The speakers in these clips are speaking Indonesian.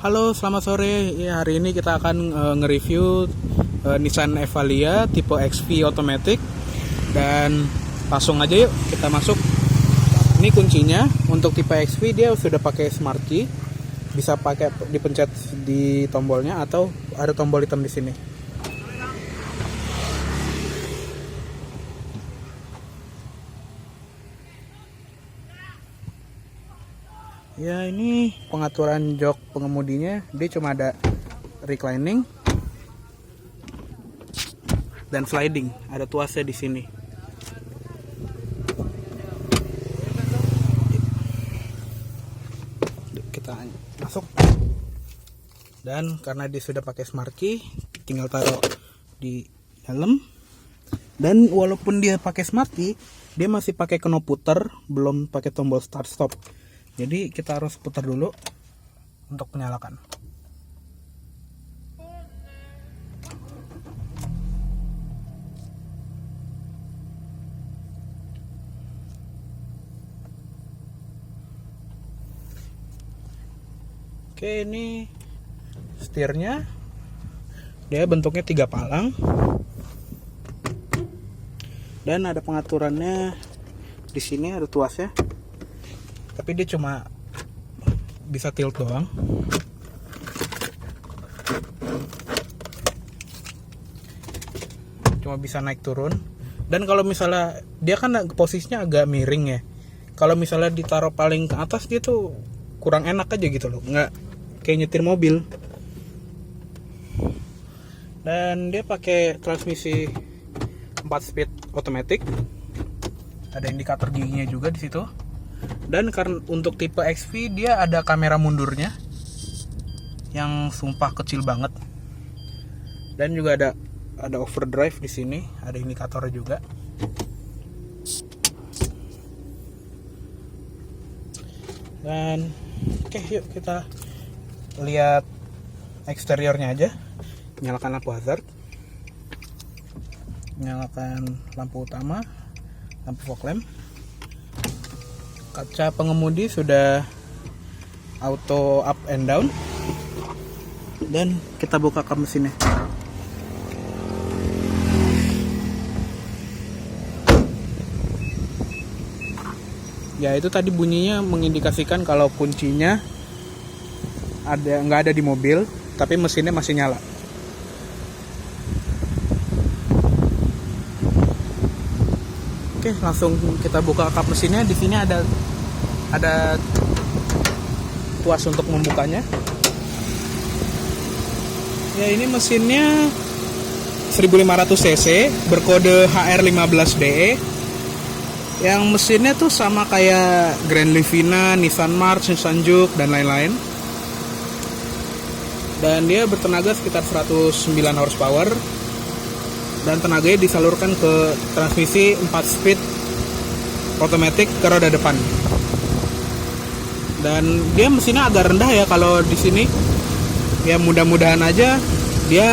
Halo, selamat sore. Ya, hari ini kita akan nge-review Nissan Evalia tipe XV Automatic. Dan langsung aja yuk kita masuk. Ini kuncinya untuk tipe XV, dia sudah pakai smart key. Bisa pakai dipencet di tombolnya atau ada tombol hitam di sini. Ya, ini pengaturan jok pengemudinya, dia cuma ada reclining dan sliding, ada tuasnya di sini. Kita masuk. Dan karena dia sudah pakai smart key, tinggal taruh di dalam. Dan walaupun dia pakai smart key, dia masih pakai knob puter, belum pakai tombol start stop. Jadi kita harus putar dulu untuk menyalakan. Oke, ini setirnya. Dia bentuknya 3 palang. Dan ada pengaturannya di sini, ada tuasnya. Tapi dia cuma bisa tilt doang. Cuma bisa naik turun. Dan kalau misalnya dia kan posisinya agak miring ya. Kalau misalnya ditaruh paling ke atas, dia tuh kurang enak aja gitu loh. Nggak kayak nyetir mobil. Dan dia pakai transmisi 4 speed automatic. Ada indikator giginya juga di situ. Dan karena untuk tipe XV dia ada kamera mundurnya yang sumpah kecil banget. Dan juga ada overdrive di sini, ada indikatornya juga. Dan oke, yuk kita lihat eksteriornya aja. Nyalakan lampu hazard. Nyalakan lampu utama, lampu fog lamp. Kaca pengemudi sudah auto up and down. Dan kita buka kap mesinnya. Ya, itu tadi bunyinya mengindikasikan kalau kuncinya nggak ada di mobil, tapi mesinnya masih nyala. Oke, langsung kita buka kap mesinnya. Di sini ada tuas untuk membukanya. Ya, ini mesinnya 1500 cc berkode HR15DE. Yang mesinnya tuh sama kayak Grand Livina, Nissan March, Nissan Juke dan lain-lain. Dan dia bertenaga sekitar 109 horsepower. Dan tenaganya disalurkan ke transmisi 4 speed automatic ke roda depan. Dan dia mesinnya agak rendah ya kalau di sini. Ya, mudah-mudahan aja dia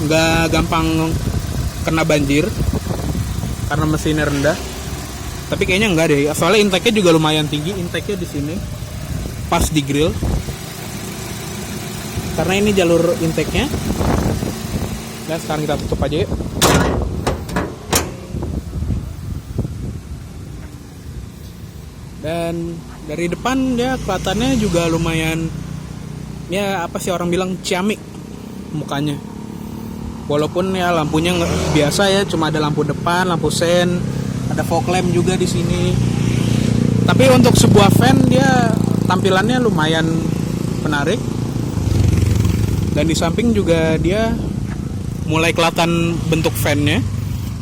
nggak gampang kena banjir karena mesinnya rendah. Tapi kayaknya enggak deh. Soalnya intake-nya juga lumayan tinggi. Intake-nya di sini pas di grill. Karena ini jalur intake-nya. Dan sekarang kita tutup aja yuk. Dan dari depan dia kelihatannya juga lumayan, ya apa sih orang bilang, ciamik mukanya. Walaupun ya lampunya biasa ya, cuma ada lampu depan, lampu sen, ada fog lamp juga di sini. Tapi untuk sebuah van dia tampilannya lumayan menarik. Dan di samping juga dia mulai kelihatan bentuk fan-nya.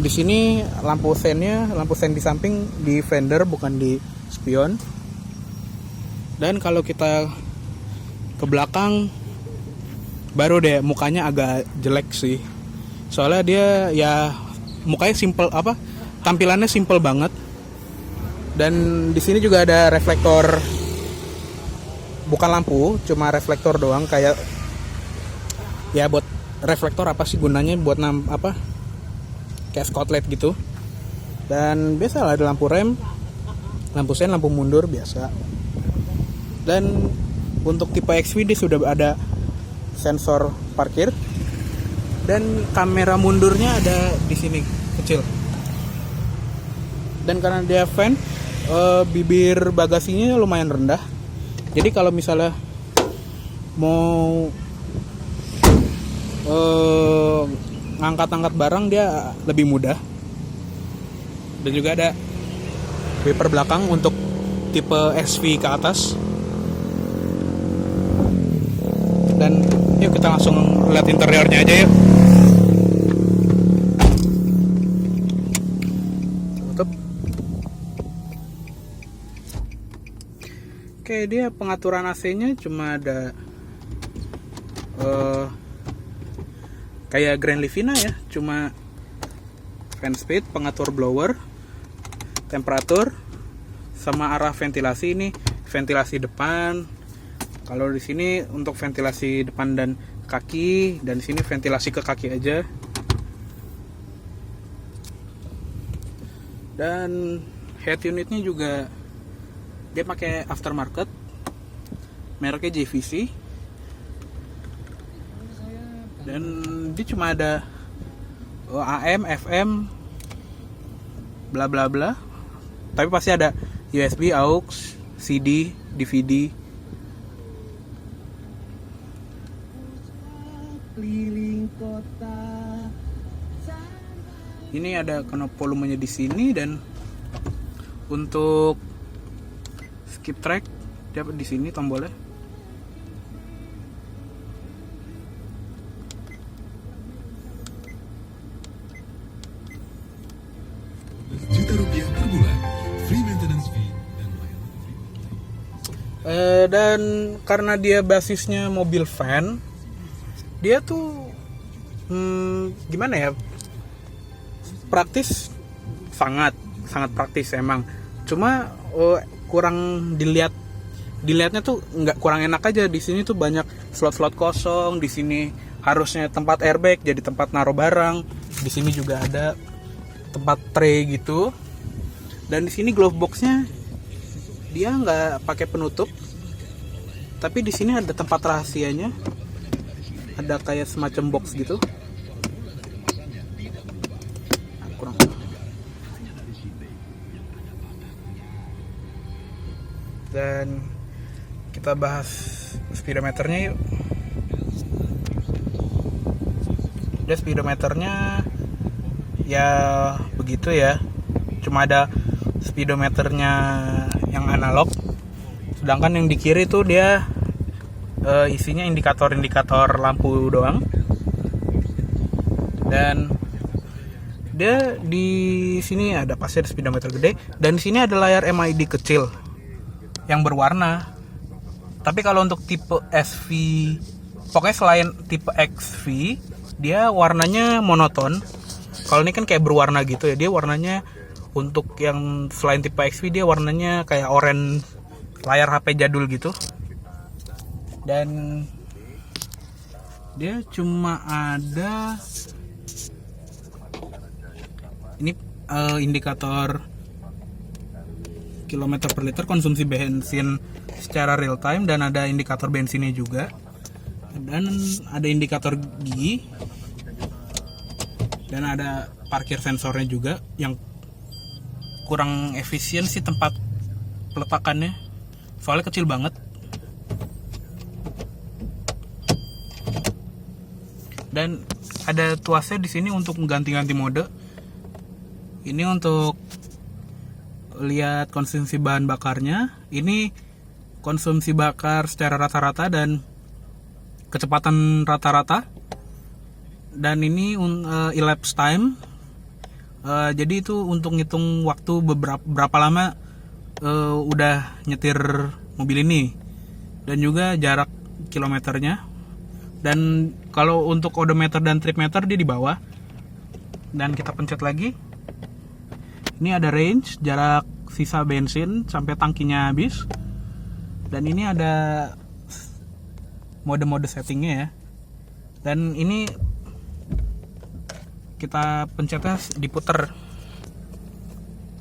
Di sini lampu sen-nya, lampu sen di samping di fender bukan di spion. Dan kalau kita ke belakang baru deh mukanya agak jelek sih. Soalnya dia ya mukanya simple, tampilannya simple banget. Dan di sini juga ada reflektor, bukan lampu, cuma reflektor doang, kayak ya buat reflektor apa sih gunanya, buat kayak spotlight gitu. Dan biasa lah ada lampu rem, lampu sen, lampu mundur biasa. Dan Untuk tipe XV dia sudah ada sensor parkir dan kamera mundurnya ada di sini kecil. Dan karena dia van, bibir bagasinya lumayan rendah. Jadi kalau misalnya mau ngangkat-angkat barang dia lebih mudah. Dan juga ada wiper belakang untuk tipe SV ke atas. Dan yuk kita langsung lihat interiornya aja yuk. Tutup. Oke, dia pengaturan AC-nya cuma ada kayak Grand Livina ya, cuma fan speed, pengatur blower, temperatur, sama arah ventilasi. Ini ventilasi depan. Kalau di sini untuk ventilasi depan dan kaki, dan di sini ventilasi ke kaki aja. Dan head unitnya juga dia pakai aftermarket, mereknya JVC. Dan dia cuma ada AM, FM, bla bla bla. Tapi pasti ada USB, AUX, CD, DVD. Ini ada knop volumenya di sini, dan untuk skip track dapat di sini tombolnya. Rp1 per bulan, free maintenance fee dan dan karena dia basisnya mobil van, dia tuh gimana ya, praktis, sangat praktis emang. Cuma kurang dilihatnya tuh nggak, kurang enak aja. Di sini tuh banyak slot kosong. Di sini harusnya tempat airbag jadi tempat naruh barang. Di sini juga ada tempat tray gitu. Dan di sini glove boxnya dia nggak pakai penutup, tapi di sini ada tempat rahasianya, ada kayak semacam box gitu. Kurang. Dan kita bahas speedometernya yuk. Dia speedometernya ya begitu ya, cuma ada speedometernya yang analog, sedangkan yang di kiri tuh dia isinya indikator lampu doang. Dan dia di sini ada pasti ada speedometer gede, dan di sini ada layar MID kecil yang berwarna. Tapi kalau untuk tipe SV, pokoknya selain tipe XV, dia warnanya monoton. Kalau ini kan kayak berwarna gitu ya, dia warnanya untuk yang selain tipe XV dia warnanya kayak oranye, layar HP jadul gitu. Dan dia cuma ada ini indikator kilometer per liter, konsumsi bensin secara real time, dan ada indikator bensinnya juga, dan ada indikator gigi, dan ada parkir sensornya juga yang kurang efisien sih tempat peletakannya, soalnya kecil banget. Dan ada tuasnya di sini untuk mengganti-ganti mode. Ini untuk lihat konsumsi bahan bakarnya. Ini konsumsi bakar secara rata-rata dan kecepatan rata-rata. Dan ini elapsed time. Jadi itu untuk ngitung waktu berapa lama udah nyetir mobil ini, dan juga jarak kilometernya. Dan kalau untuk odometer dan trip meter dia di bawah. Dan kita pencet lagi. Ini ada range, jarak sisa bensin sampai tangkinya habis. Dan ini ada mode-mode settingnya ya. Dan ini kita pencetnya diputer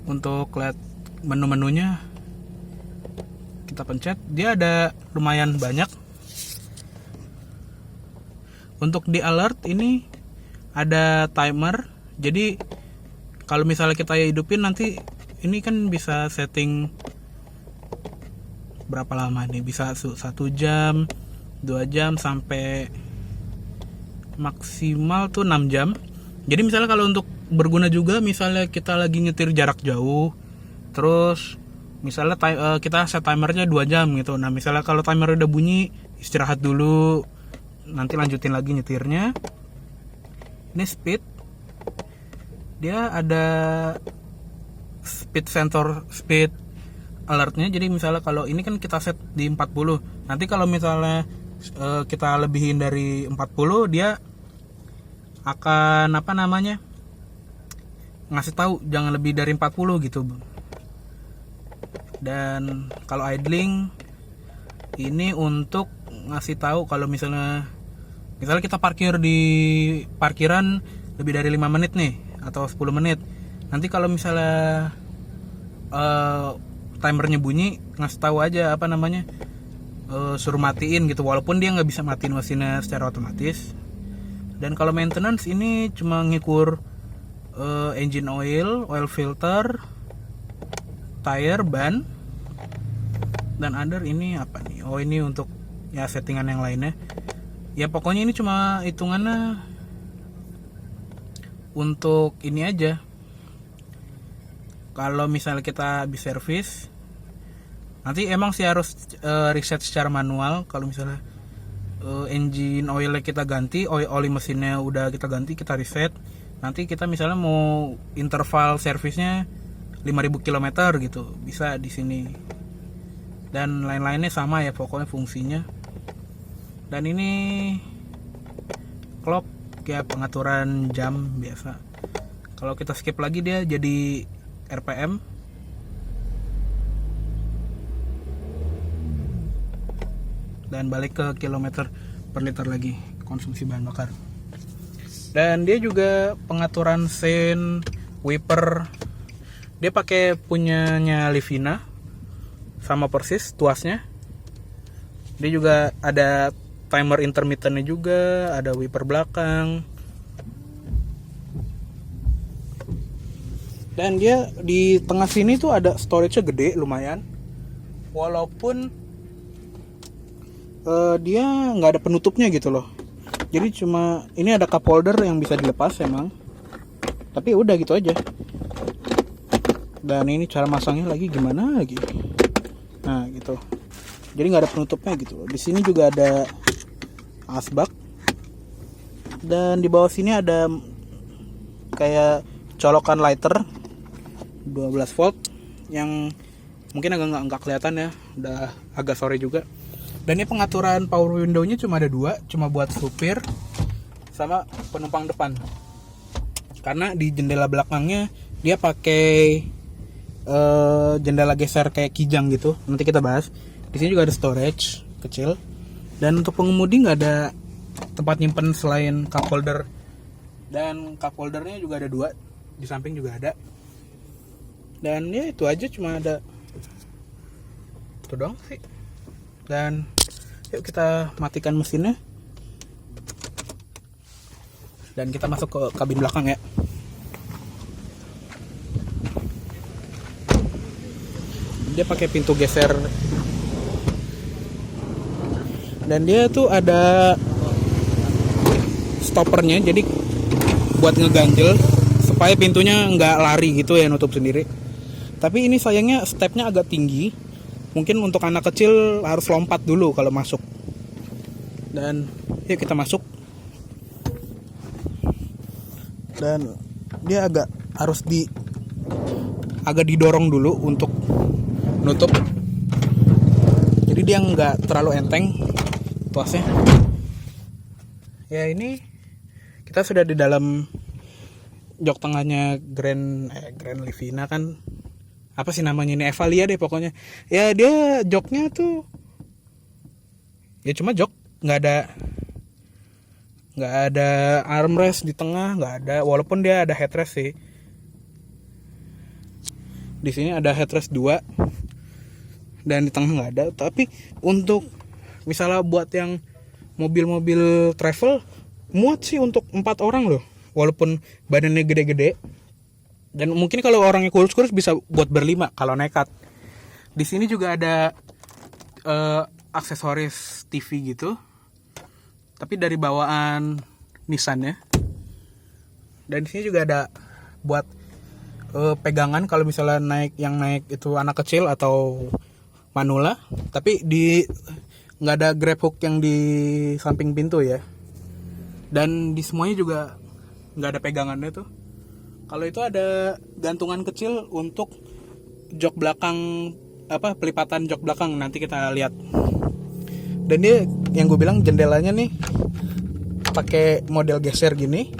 untuk lihat menu-menunya. kita pencet, dia ada lumayan banyak. Untuk di alert ini ada timer, jadi kalau misalnya kita hidupin nanti ini kan bisa setting berapa lama nih, bisa 1 jam, 2 jam, sampai maksimal tuh 6 jam. Jadi misalnya kalau untuk berguna juga, misalnya kita lagi nyetir jarak jauh, terus misalnya kita set timernya 2 jam gitu. Nah misalnya kalau timer udah bunyi, istirahat dulu, nanti lanjutin lagi nyetirnya. Ini speed, dia ada speed sensor, speed alertnya. Jadi misalnya kalau ini kan kita set di 40, nanti kalau misalnya kita lebihin dari 40, dia akan ngasih tahu jangan lebih dari 40 gitu. Dan kalau idling ini untuk ngasih tahu kalau misalnya kita parkir di parkiran lebih dari 5 menit nih atau 10 menit. Nanti kalau misalnya timernya bunyi, ngasih tahu aja suruh matiin gitu, walaupun dia nggak bisa matiin mesinnya secara otomatis. Dan kalau maintenance ini cuma ngikur engine oil filter, tire, ban, dan other ini apa nih? Oh ini untuk ya settingan yang lainnya. Ya pokoknya ini cuma hitungannya untuk ini aja. Kalau misalnya kita habis servis, nanti emang sih harus reset secara manual. Kalau misalnya engine oilnya kita ganti, oli mesinnya udah kita ganti, kita reset. Nanti kita misalnya mau interval servisnya 5000 km gitu, bisa di sini. Dan lain-lainnya sama ya pokoknya fungsinya. Dan ini clock kayak pengaturan jam biasa. Kalau kita skip lagi dia jadi RPM. Dan balik ke kilometer per liter lagi konsumsi bahan bakar. Dan dia juga pengaturan sein, wiper. Dia pakai punyanya Livina, sama persis tuasnya. Dia juga ada timer intermittennya juga, ada wiper belakang. Dan dia di tengah sini tuh ada storage-nya gede lumayan. Walaupun dia nggak ada penutupnya gitu loh. Jadi cuma ini ada cup holder yang bisa dilepas emang. Tapi udah gitu aja. Dan ini cara masangnya lagi gimana lagi? Nah gitu. Jadi nggak ada penutupnya gitu loh. Di sini juga ada asbak. Dan di bawah sini ada kayak colokan lighter 12 volt yang mungkin agak nggak kelihatan ya. Udah agak sore juga. Dan ini pengaturan power window-nya cuma ada 2, cuma buat supir sama penumpang depan. Karena di jendela belakangnya dia pakai jendela geser kayak kijang gitu. Nanti kita bahas. Di sini juga ada storage kecil. Dan untuk pengemudi nggak ada tempat nyimpen selain cup holder. Dan cup holdernya juga ada 2, di samping juga ada. Dan ya itu aja, cuma ada itu doang sih. Dan yuk kita matikan mesinnya. Dan kita masuk ke kabin belakang ya. Dia pakai pintu geser. Dan dia tuh ada stoppernya, jadi buat ngeganjel supaya pintunya nggak lari gitu ya, nutup sendiri. Tapi ini sayangnya stepnya agak tinggi. Mungkin untuk anak kecil harus lompat dulu kalau masuk. Dan yuk kita masuk. Dan dia harus agak didorong dulu untuk nutup. Jadi dia nggak terlalu enteng tuasnya. Ya ini kita sudah di dalam jok tengahnya Grand Livina kan. Apa sih namanya ini, Evalia deh pokoknya. Ya dia joknya tuh ya cuma jok, nggak ada armrest di tengah, nggak ada. Walaupun dia ada headrest sih. Di sini ada headrest 2. dan di tengah nggak ada. Tapi untuk misalnya buat yang mobil-mobil travel muat sih untuk 4 orang loh, walaupun badannya gede-gede. Dan mungkin kalau orangnya kurus-kurus bisa buat berlima kalau nekat. Di sini juga ada aksesoris TV gitu, tapi dari bawaan Nissan ya. Dan di sini juga ada buat pegangan kalau misalnya naik itu anak kecil atau manula. Tapi nggak ada grab hook yang di samping pintu ya. Dan di semuanya juga nggak ada pegangannya tuh. Kalau itu ada gantungan kecil untuk jok belakang, pelipatan jok belakang, nanti kita lihat. Dan dia yang gue bilang jendelanya nih pakai model geser gini.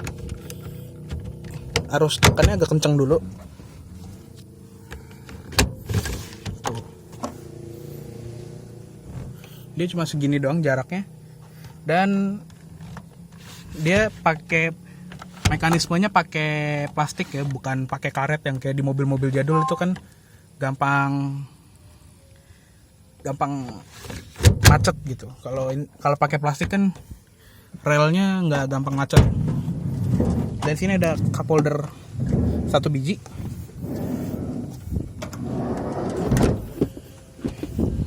Harus tekannya agak kencang dulu. Tuh. Dia cuma segini doang jaraknya. Dan dia pakai mekanismenya pakai plastik ya, bukan pakai karet yang kayak di mobil-mobil jadul itu kan gampang macet gitu. Kalau pakai plastik kan relnya nggak gampang macet. Dan sini ada cup holder 1 biji.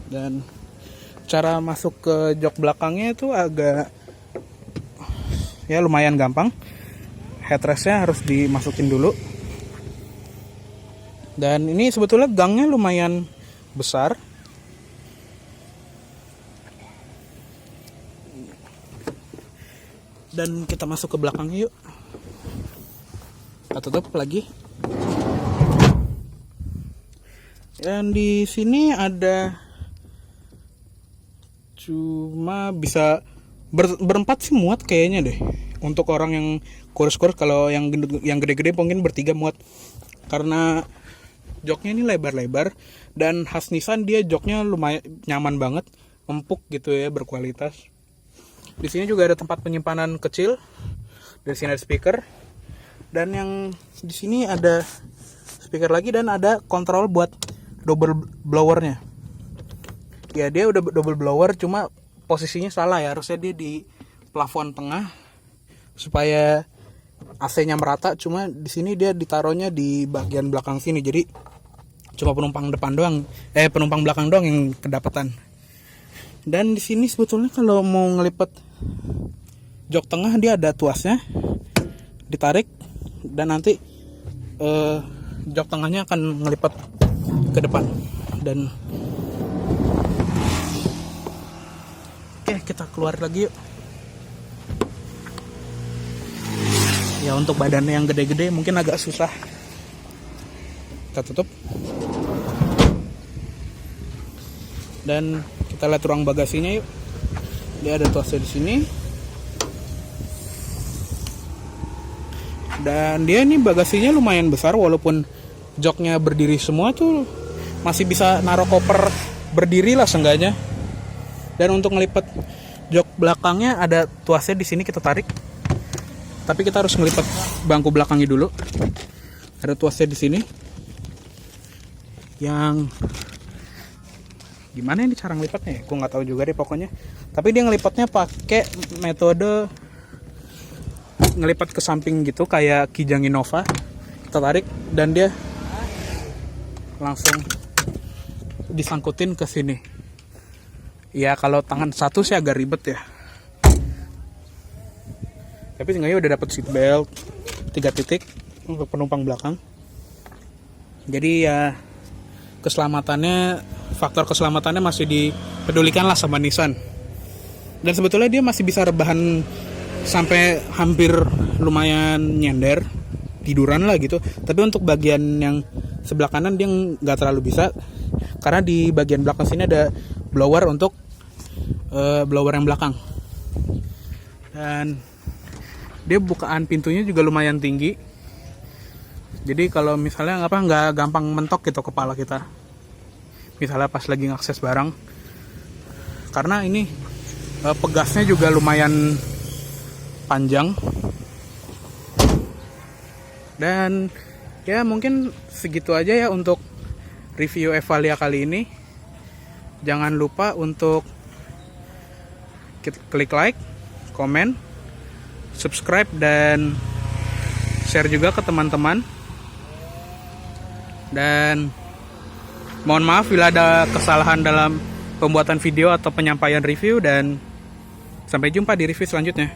Dan cara masuk ke jok belakangnya itu agak ya lumayan gampang. Headrestnya harus dimasukin dulu. Dan ini sebetulnya gangnya lumayan besar. Dan kita masuk ke belakangnya yuk. Kita tutup lagi. Dan di sini ada cuma bisa berempat sih muat kayaknya deh. Untuk orang yang kurus-kurus, kalau yang gede-gede mungkin bertiga muat. Karena joknya ini lebar-lebar dan khas Nissan, dia joknya lumayan nyaman banget, empuk gitu ya, berkualitas. Di sini juga ada tempat penyimpanan kecil. Di sini ada speaker. Dan yang di sini ada speaker lagi dan ada kontrol buat double blowernya. Ya dia udah double blower, cuma posisinya salah ya, harusnya dia di plafon tengah supaya AC-nya merata. Cuma di sini dia ditaruhnya di bagian belakang sini, jadi cuma penumpang belakang doang yang kedapatan. Dan di sini sebetulnya kalau mau ngelipet jok tengah dia ada tuasnya, ditarik dan nanti jok tengahnya akan ngelipet ke depan. Dan oke, kita keluar lagi yuk. Ya untuk badannya yang gede-gede mungkin agak susah. Kita tutup. Dan kita lihat ruang bagasinya yuk. Dia ada tuasnya di sini. Dan dia ini bagasinya lumayan besar, walaupun joknya berdiri semua tuh masih bisa naruh koper berdiri lah seenggaknya. Dan untuk ngelipat jok belakangnya ada tuasnya di sini, kita tarik. Tapi kita harus ngelipat bangku belakangnya dulu. Ada tuasnya di sini. Yang gimana ini cara ngelipatnya ya? Gue nggak tahu juga deh pokoknya. Tapi dia ngelipatnya pakai metode ngelipat ke samping gitu, kayak Kijang Innova. Kita tarik dan dia langsung disangkutin ke sini. Ya kalau tangan satu sih agak ribet ya. Tapi seenggaknya udah dapet seat belt 3 titik untuk penumpang belakang. Jadi ya faktor keselamatannya masih dipedulikan lah sama Nissan. Dan sebetulnya dia masih bisa rebahan sampai hampir lumayan nyender, tiduran lah gitu. Tapi untuk bagian yang sebelah kanan dia nggak terlalu bisa, karena di bagian belakang sini ada blower untuk blower yang belakang. Dan dia bukaan pintunya juga lumayan tinggi. Jadi kalau misalnya nggak gampang mentok gitu kepala kita. Misalnya pas lagi ngakses barang. Karena ini pegasnya juga lumayan panjang. Dan ya mungkin segitu aja ya untuk review Evalia kali ini. Jangan lupa untuk klik like, komen, subscribe, dan share juga ke teman-teman. Dan mohon maaf bila ada kesalahan dalam pembuatan video atau penyampaian review, dan sampai jumpa di review selanjutnya.